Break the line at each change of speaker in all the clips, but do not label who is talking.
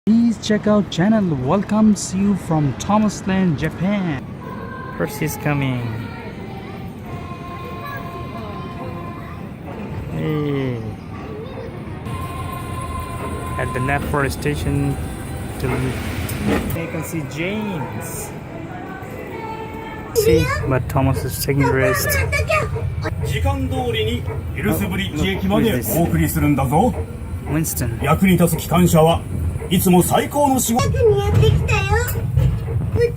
Please check out channel welcomes you from Thomasland, Japan. Percy's coming. Hey. At the Knapford station, you can see James. See, but Thomas is taking rest.
時間通りにヒルスブリッジ駅までお送りするんだぞ。
Winston.
役に立つ機関車はいつも最高の仕事。
近くにやってきたよ。歌
だ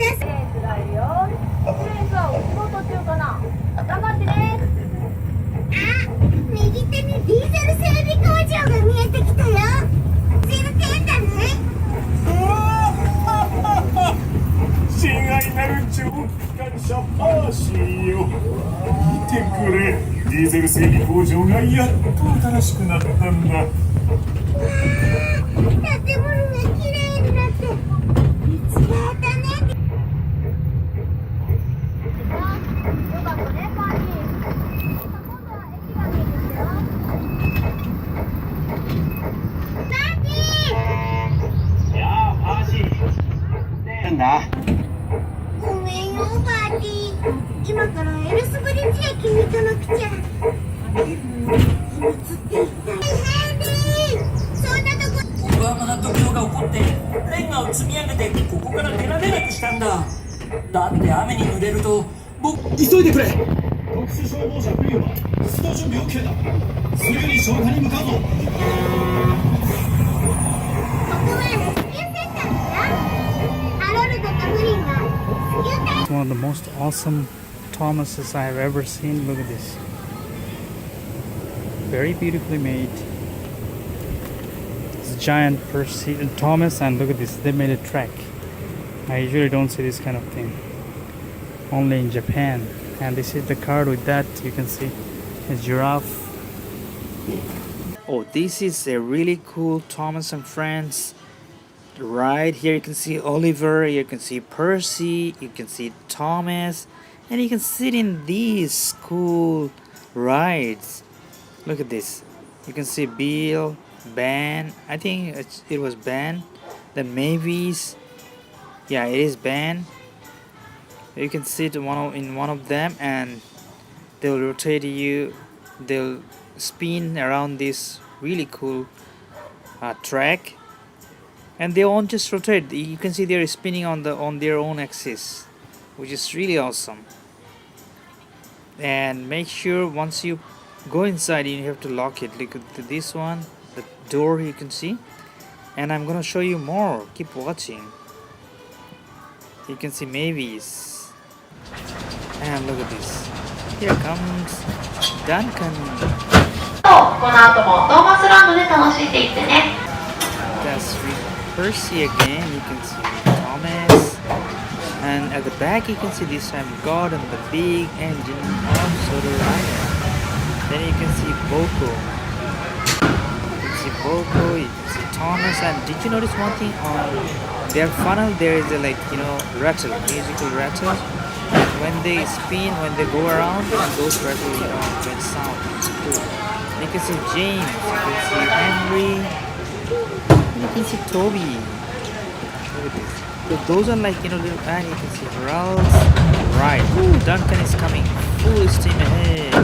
よ。先生はお仕事中かな。頑張ってね。
右手にディーゼル整備工場が見えてきたよ。ディーゼル店だね。
親愛なる蒸気機関車パーシーよ。見てくれ。ディーゼル整備工場がやっと新しくなったんだ。
建物が綺麗になって見つけたね。
よかったね、パーティー。今度は駅が見えてきたよ。
パーティー。
やあ、パーシー。なんだ。
ごめんよ、パーティー。今からエルスブリッジ駅に行かなくちゃ。秘密って言ったらヘンリー、そんなとこ。
横浜な土況が起こってレンガを積み上げてここから出られなくしたんだ。だって雨に濡れると急いでくれ。
特殊消防車フリーは出動準備 OK だ。すぐに消火に向かうぞ。
ここはレスキューセンターだよ。ハロルドとフリンがレスキュー隊。
It's one of the most awesome Thomases I have ever seen. Look at this. Very beautifully made. It's a giant Percy Thomas, and look at this. They made a track. I usually don't see this kind of thing. Only in Japan. And this is the card with that. You can see a giraffe. Oh, this is a really cool Thomas and Friends ride. Here you can see Oliver, you can see Percy, you can see Thomas, and you can sit in these cool rides. Look at this. You can see Bill, Ben. I think it was Ben. Then Mavis. Yeah, it is Ben. You can sit in one of them, and they'll rotate you. They'll spin around this really cool track, and they won't just rotate. You can see they're spinning on their own axis, which is really awesome. And make sure once you go inside, you have to lock it. Look at this one, the door you can see, and I'm gonna show you more. Keep watching. You can see Mavis, and look at this. Here comes Duncan.
この後もトーマスランドで楽しんでいってね。
That's Percy again. You can see Thomas, and at the back you can see this time Gordon, the big engine of Soda Rider. Then you can see Boko. You can see Boko. You can see Thomas. And did you notice one thing on their funnel? There is a rattle, musical rattle. And when they spin, when they go around, and those rattle, make sound. It's cool. You can see James. You can see Henry. And you can see Toby. Look at this. So those are little, and you can see Ralph. Right. Ooh, Duncan is coming. Full steam ahead.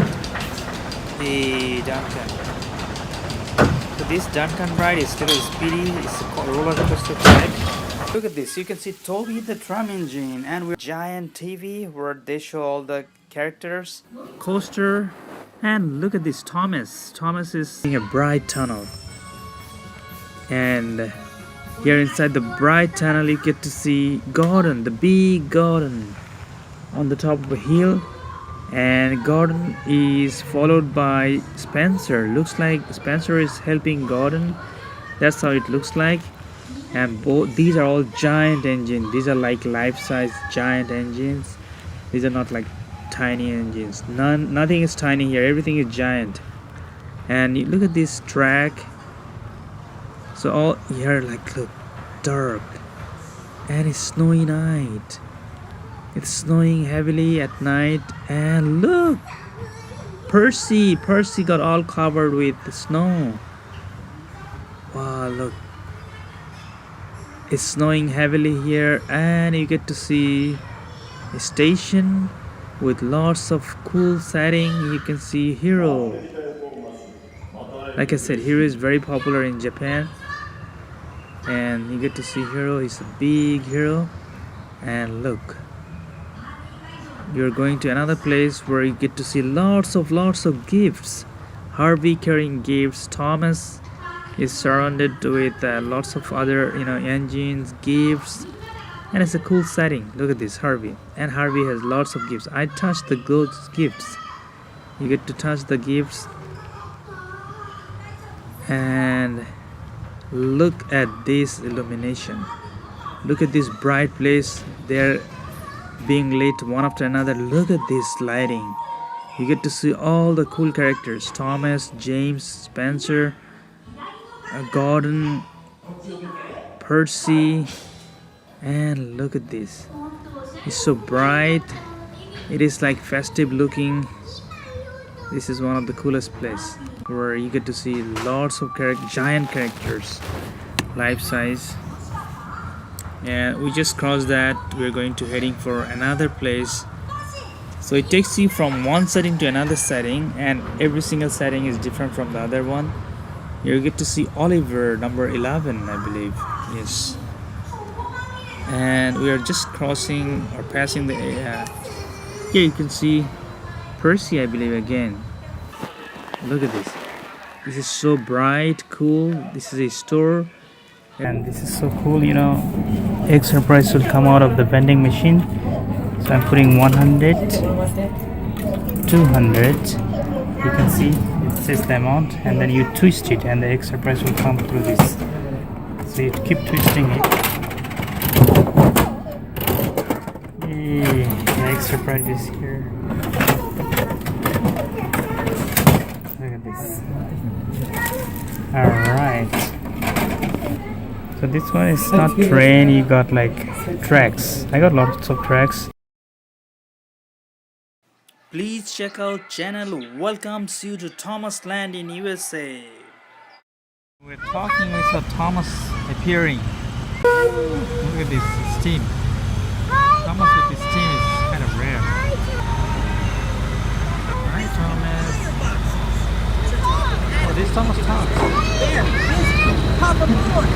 The Duncan. So this Duncan ride is still speedy. It's a roller coaster ride. Look at this. You can see Toby the drum engine, and with giant TV where they show all the characters. Coaster. And look at this Thomas. Thomas is in a bright tunnel. And here inside the bright tunnel you get to see Gordon, the big Gordon, on the top of a hill. And Gordon is followed by Spencer. Looks like Spencer is helping Gordon. That's how it looks like. And these are all giant engines. These are like life-size giant engines. These are not like tiny engines. Nothing is tiny here. Everything is giant. And you look at this track. So all here look dark, and it's snowy night. It's snowing heavily at night, and look, Percy got all covered with the snow. Wow, look. It's snowing heavily here, and you get to see a station with lots of cool setting. You can see Hero. Like I said, Hero is very popular in Japan, and you get to see Hero. He's a big hero. And look, you're going to another place where you get to see lots of gifts. Harvey carrying gifts. Thomas is surrounded with lots of other engines, gifts, and it's a cool setting. Look at this, Harvey, and Harvey has lots of gifts. I touched those gifts. You get to touch the gifts, and look at this illumination. Look at this bright place. They're being lit one after another. Look at this lighting. You get to see all the cool characters: Thomas, James, Spencer, Gordon, Percy, and look at this. It's so bright. It is like festive looking. This is one of the coolest places where you get to see lots of giant characters, life size. And we just crossed that. We're going to heading for another place. So it takes you from one setting to another setting, and every single setting is different from the other one. You get to see Oliver, number 11, I believe. Yes. And we are just crossing or passing the here you can see Percy, I believe, again. Look at this. This is so bright, cool. This is a store, and this is so cool. Extra price will come out of the vending machine. So I'm putting 100, 200. You can see it says the amount, and then you twist it, and the extra price will come through this. So you keep twisting it. Yay, the extra price is here. Look at this. Alright. So this one is not train, you got like tracks. I got lots of tracks. Please check out channel welcomes you to Thomas Land in USA. We're talking with Thomas appearing. Look at this, his team. Thomas with his team is kind of rare. Hi Thomas. Oh, this Thomas talks.
There, pop up board.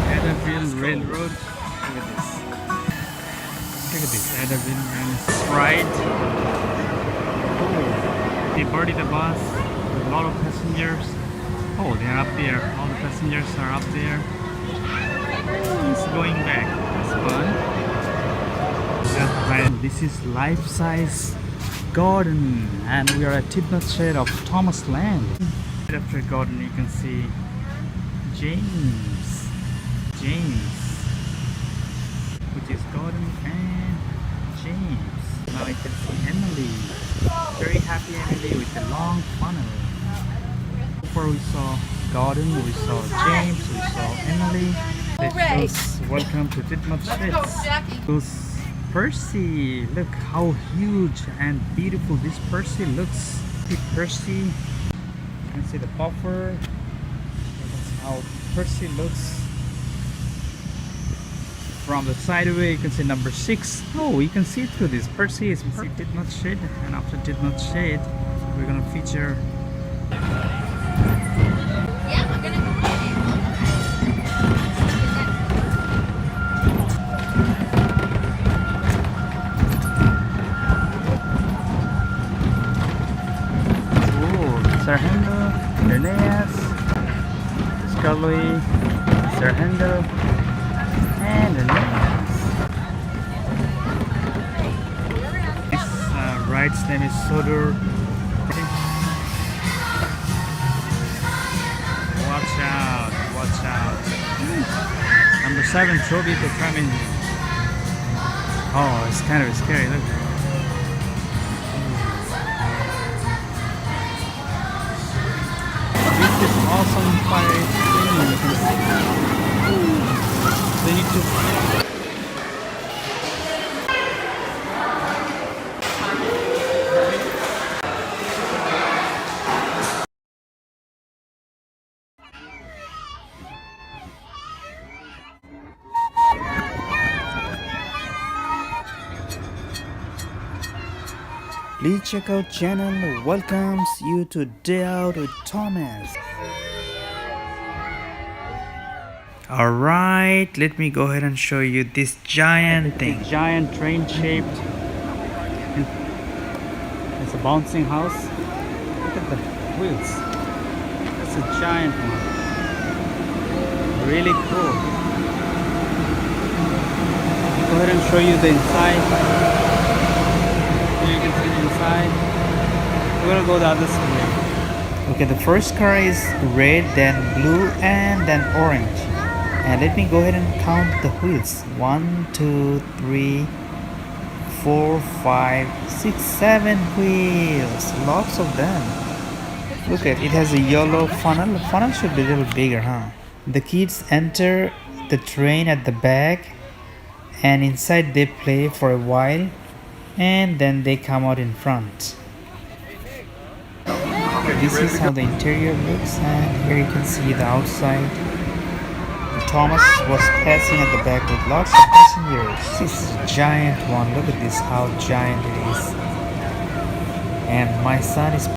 Adderville Railroad. Look at this Adderville and Sprite. Oh, they boarded the bus with a lot of passengers. Oh, they're up there. All the passengers are up there. Oh, it's going back. That's fun. This is life-size garden, and we are at Tidmouth Shed of Thomas Land. Right after garden, you can see James, which is Gordon and James. Now you can see Emily, very happy Emily with the long funnel. Before we saw Gordon, we saw James, we saw Emily. It shows welcome to Tidmouth Sheds. Those Percy, look how huge and beautiful this Percy looks. See Percy, you can see the buffer. That's how Percy looks. From the sideway, you can see number 6. Oh, you can see through this. Percy is Tidmouth Shed, and after Tidmouth Shed, we're gonna feature. Sargento, Linnaeus, Scully, Sargento, and Linnaeus. This ride's name is Sodor. Watch out, watch out. Number 7, Toby to come in. Oh, it's kind of scary, look. Awesome fire thing you can see. They need to Please check out channel welcomes you to Day Out with Thomas. Alright, let me go ahead and show you this giant thing. Giant train shaped. It's a bouncing house. Look at the wheels. It's a giant one. Really cool. Go ahead and show you the inside. Here you can see the inside. We're gonna go the other side. Okay, the first car is red, then blue, and then orange. And let me go ahead and count the wheels. 1, 2, 3, 4, 5, 6, 7 wheels. Lots of them. Look at it has a yellow funnel. The funnel should be a little bigger, huh? The kids enter the train at the back, and inside they play for a while, and then they come out in front. This is how the interior looks, and here you can see the outside. Thomas was passing at the back with lots of passengers. This is a giant one. Look at this, how giant it is. And my son is